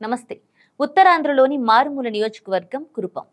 నమస్తే. ఉత్తరాంధ్రలోని మారుమూల నియోజకవర్గం కురుపాం.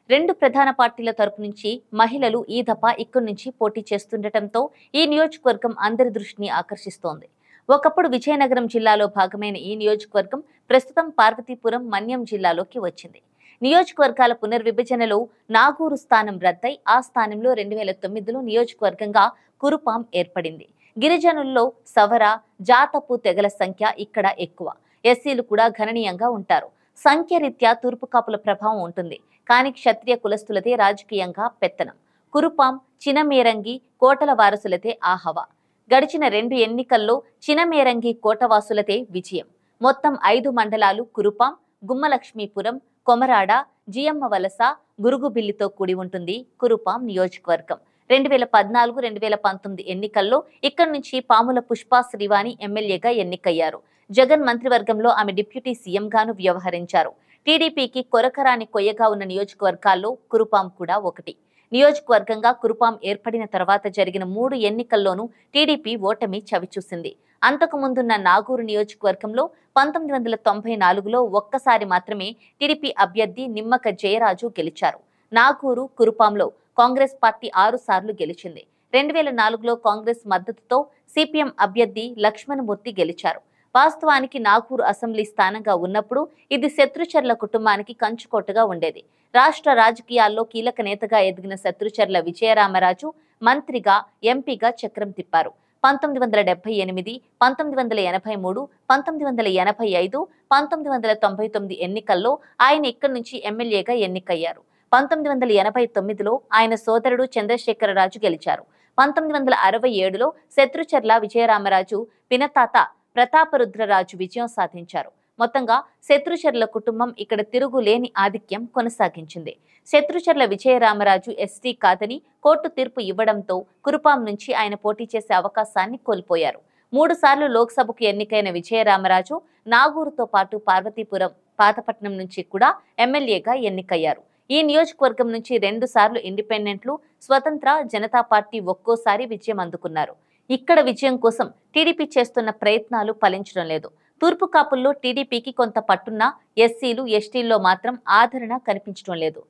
రెండు ప్రధాన పార్టీల తరపు నుంచి మహిళలు ఈ దఫా ఇక్కడి నుంచి పోటీ చేస్తుండటంతో ఈ నియోజకవర్గం అందరి దృష్టిని ఆకర్షిస్తోంది. ఒకప్పుడు విజయనగరం జిల్లాలో భాగమైన ఈ నియోజకవర్గం ప్రస్తుతం పార్వతీపురం, మన్యం జిల్లాలోకి వచ్చింది. నియోజకవర్గాల పునర్విభజనలో నాగూరు స్థానం రద్దై ఆ స్థానంలో 2009లో నియోజకవర్గంగా కురుపాం ఏర్పడింది. గిరిజనుల్లో సవర, జాతపు తెగల సంఖ్య ఇక్కడ ఎక్కువ. ఎస్సీలు కూడా గణనీయంగా ఉంటారు. సంఖ్యరీత్యా తూర్పు కాపుల ప్రభావం ఉంటుంది. కానీ క్షత్రియ కులస్తులదే రాజకీయంగా పెత్తనం. కురుపాం, చినమేరంగి, కోటల వారసులతే ఆ హవా. గడిచిన 2 ఎన్నికల్లో చినమేరంగి కోటవాసులతే విజయం. మొత్తం 5 మండలాలు కురుపాం, గుమ్మలక్ష్మీపురం, కొమరాడ, జియమ్మ వలస, గురుగుబిల్లితో కూడి ఉంటుంది కురుపాం నియోజకవర్గం. 2014, 2019 ఎన్నికల్లో ఇక్కడి నుంచి పాముల పుష్పా శ్రీవాణి ఎమ్మెల్యేగా ఎన్నికయ్యారు. జగన్ మంత్రివర్గంలో ఆమె డిప్యూటీ సీఎంగాను వ్యవహరించారు. టీడీపీకి కొరకరాని కొయ్యగా ఉన్న నియోజకవర్గాల్లో కురుపాం కూడా ఒకటి. నియోజకవర్గంగా కురుపాం ఏర్పడిన తర్వాత జరిగిన 3 ఎన్నికల్లోనూ టీడీపీ ఓటమి చవిచూసింది. అంతకు ముందున్న నాగూరు నియోజకవర్గంలో 1994లో ఒక్కసారి మాత్రమే టీడీపీ అభ్యర్థి నిమ్మక జయరాజు గెలిచారు. నాగూరు, కురుపాంలో కాంగ్రెస్ పార్టీ 6 సార్లు గెలిచింది. 2004లో కాంగ్రెస్ మద్దతుతో సిపిఎం అభ్యర్థి లక్ష్మణమూర్తి గెలిచారు. వాస్తవానికి నాగూరు అసెంబ్లీ స్థానంగా ఉన్నప్పుడు ఇది శత్రుచర్ల కుటుంబానికి కంచుకోటగా ఉండేది. రాష్ట్ర రాజకీయాల్లో కీలక నేతగా ఎదిగిన శత్రుచర్ల విజయరామరాజు మంత్రిగా, ఎంపీగా చక్రం తిప్పారు. 1978, 1983, 1985, 1999 ఎన్నికల్లో ఆయన ఇక్కడి నుంచి ఎమ్మెల్యేగా ఎన్నికయ్యారు. 1989లో ఆయన సోదరుడు చంద్రశేఖరరాజు గెలిచారు. 1967లో శత్రుచర్ల విజయరామరాజు పినతాత ప్రతాపరుద్రరాజు విజయం సాధించారు. మొత్తంగా శత్రుచర్ల కుటుంబం ఇక్కడ తిరుగులేని ఆధిక్యం కొనసాగించింది. శత్రుచర్ల విజయరామరాజు ఎస్టీ కాదని కోర్టు తీర్పు ఇవ్వడంతో కురుపాం నుంచి ఆయన పోటీ చేసే అవకాశాన్ని కోల్పోయారు. 3 సార్లు లోక్సభకు ఎన్నికైన విజయరామరాజు నాగూరుతో పాటు పార్వతీపురం, పాతపట్నం నుంచి కూడా ఎమ్మెల్యేగా ఎన్నికయ్యారు. ఈ నియోజకవర్గం నుంచి 2 సార్లు ఇండిపెండెంట్లు, స్వతంత్ర, జనతా పార్టీ ఒక్కోసారి విజయం అందుకున్నారు. ఇక్కడ విజయం కోసం టీడీపీ చేస్తున్న ప్రయత్నాలు ఫలించడం లేదు. తూర్పు కాపుల్లో టీడీపీకి కొంత పట్టున్నా ఎస్సీలు, ఎస్టీల్లో మాత్రం ఆదరణ కనిపించడం లేదు.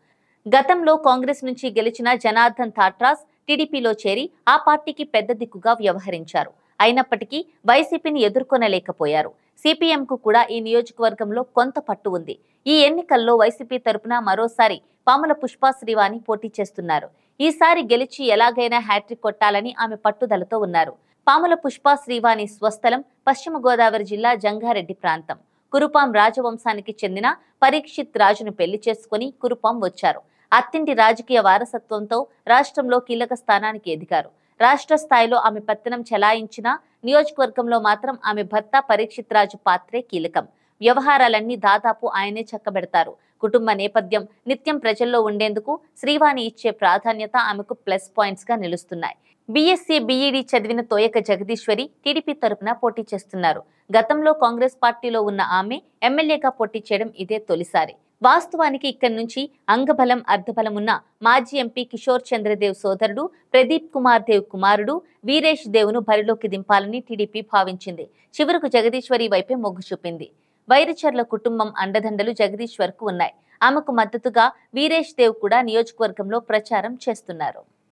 గతంలో కాంగ్రెస్ నుంచి గెలిచిన జనార్దన్ థాట్రాస్ టీడీపీలో చేరి ఆ పార్టీకి పెద్ద దిక్కుగా వ్యవహరించారు. అయినప్పటికీ వైసీపీని ఎదుర్కొనలేకపోయారు. సిపిఎంకు కూడా ఈ నియోజకవర్గంలో కొంత పట్టు ఉంది. ఈ ఎన్నికల్లో వైసీపీ తరపున మరోసారి పాముల పుష్పా శ్రీవాణి పోటీ చేస్తున్నారు. ఈసారి గెలిచి ఎలాగైనా హ్యాట్రిక్ కొట్టాలని ఆమె పట్టుదలతో ఉన్నారు. పాముల పుష్పా శ్రీవాణి స్వస్థలం పశ్చిమ గోదావరి జిల్లా జంగారెడ్డి ప్రాంతం. కురుపాం రాజవంశానికి చెందిన పరీక్షిత్ రాజును పెళ్లి చేసుకుని కురుపాం వచ్చారు. అత్తింటి రాజకీయ వారసత్వంతో రాష్ట్రంలో కీలక స్థానానికి ఎదిగారు. రాష్ట్ర స్థాయిలో ఆమె పెత్తనం చెలాయించిన నియోజకవర్గంలో మాత్రం ఆమె భర్త పరీక్షిత్ రాజు పాత్రే కీలకం. వ్యవహారాలన్నీ దాదాపు ఆయనే చక్కబెడతారు. కుటుంబ నేపథ్యం, నిత్యం ప్రజల్లో ఉండేందుకు శ్రీవాణి ఇచ్చే ప్రాధాన్యత ఆమెకు ప్లస్ పాయింట్స్ గా నిలుస్తున్నాయి. బీఎస్సీ, బీఈడీ చదివిన తోయక జగదీశ్వరి టీడీపీ తరపున పోటీ చేస్తున్నారు. గతంలో కాంగ్రెస్ పార్టీలో ఉన్న ఆమె ఎమ్మెల్యేగా పోటీ చేయడం ఇదే తొలిసారి. వాస్తవానికి ఇక్కడి నుంచి అంగబలం, అర్ధబలం ఉన్న మాజీ ఎంపీ కిషోర్ చంద్రదేవ్ సోదరుడు ప్రదీప్ కుమార్ దేవ్ కుమారుడు వీరేష్ దేవును బరిలోకి దింపాలని టీడీపీ భావించింది. చివరకు జగదీశ్వరి వైపే మొగ్గు చూపింది. వైరిచర్ల కుటుంబం అండదండలు జగదీశ్వర్ కు ఉన్నాయి. ఆమెకు మద్దతుగా వీరేష్ దేవ్ కూడా నియోజకవర్గంలో ప్రచారం చేస్తున్నారు.